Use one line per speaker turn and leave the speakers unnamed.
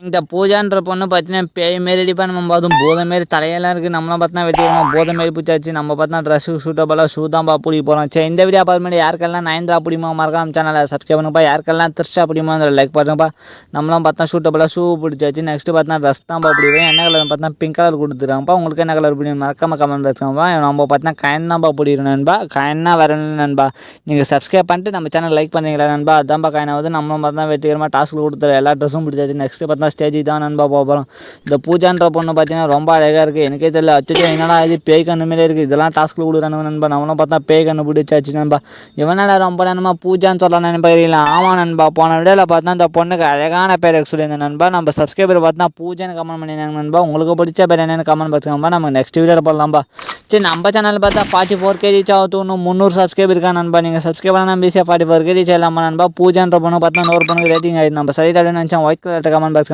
இந்த பூஜான்ற பொண்ணு பார்த்தீங்கன்னா பேய் மாரி ரெடி பண்ண நம்ம அதுவும் பூத மாரி தலையெல்லாம் இருக்குது. நம்மளாம் பார்த்தா வெட்டிடுவோம் பூத மாரி பிடிச்சாச்சு. நம்ம பார்த்தா ட்ரெஸ்ஸு சூட்டபுளாக ஷூ தான் பிடிக்க போகிறோம். சரி இந்த வீடியோ பார்த்து யாருக்கெல்லாம் நயன்தா பிடிக்குமோ மறக்காம சேனலை சப்ஸ்கிரைப் பண்ணுப்பா. யாருக்கெல்லாம் திருஷா பிடிக்குமோ அதில் லைக் பண்ணுங்கப்பா. நம்மளாம் பார்த்தா சூட்டபுளாக ஷூ பிடிச்சாச்சு. நெக்ஸ்ட்டு பார்த்தா ட்ரெஸ் தான் பிடிக்கும். என்ன கலர் பார்த்தா பிங்க் கலர் கொடுத்துருக்காங்கப்பா. உங்களுக்கு என்ன கலர் பிடிக்கும் மறக்காம கமெண்ட் வச்சுக்கோப்பா. நம்ம பார்த்தா கயன் தான்ப்பா பிடிக்கும் நண்பா. கயன்னா வரணும் நண்பா. நீங்கள் சப்ஸ்கிரைப் பண்ணிட்டு நம்ம சேனல் லைக் பண்ணுறீங்களா நண்பா? அதான்ப்பா கயனாவது. நம்மளும் பார்த்தா வெற்றிகரமாக டாஸ்க்கு கொடுத்துரு எல்லா ட்ரெஸ்ஸும் பிடிச்சாச்சு. நெக்ஸ்ட்டு பார்த்தா ஸ்டேஜ் தான் நண்பா போகிறோம். இந்த பூஜான்ற பொண்ணு பார்த்தீங்கன்னா ரொம்ப அழகாக இருக்குது. எனக்கே தெரியல அச்சோ என்னடா இது பேய் கண்ணு மாரி இருக்குது. இதெல்லாம் டாஸ்க்கில் கொடுக்குறானு நண்பா. நம்மளும் பார்த்தா பேய் கண்ணு பிடிச்சாச்சு நண்பா. இவனால ரொம்ப நேரமாக பூஜான்னு சொல்லலாம் நினைப்பீங்களா? ஆமாம் நண்பா. போன வீடியோவில் பார்த்தா இந்த பொண்ணுக்கு அழகான பேர் சொல்லியிருந்தேன் நண்பா. நம்ம சப்ஸ்கிரைபர் பார்த்தா பூஜான்னு கமெண்ட் பண்ணியிருந்தாங்க நண்பா. உங்களுக்கு பிடிச்ச பேர் என்னென்னு கமெண்ட் பார்த்துக்கோம்பா. நம்ம நெக்ஸ்ட் வீடியோவில் போடலாம்பா. சரி நம்ம சேனல் பார்த்தா 44K ரீச் ஆகுது. இன்னும் 300 சப்ஸ்கிரைபர் இருக்கா நண்பா. நீங்கள் சப்ஸ்கிரைப் பண்ணால் ஈஸியாக 44K ரீச் ஆகலாமா நண்பா. பூஜான்ற பொண்ணு பார்த்தா 100 பொண்ணுக்கு ரேட்டிங் ஆகிடுது. நம்ம சரியாக நினச்சா ஒயிட் கலர் கமெண்ட் பாக்ஸ்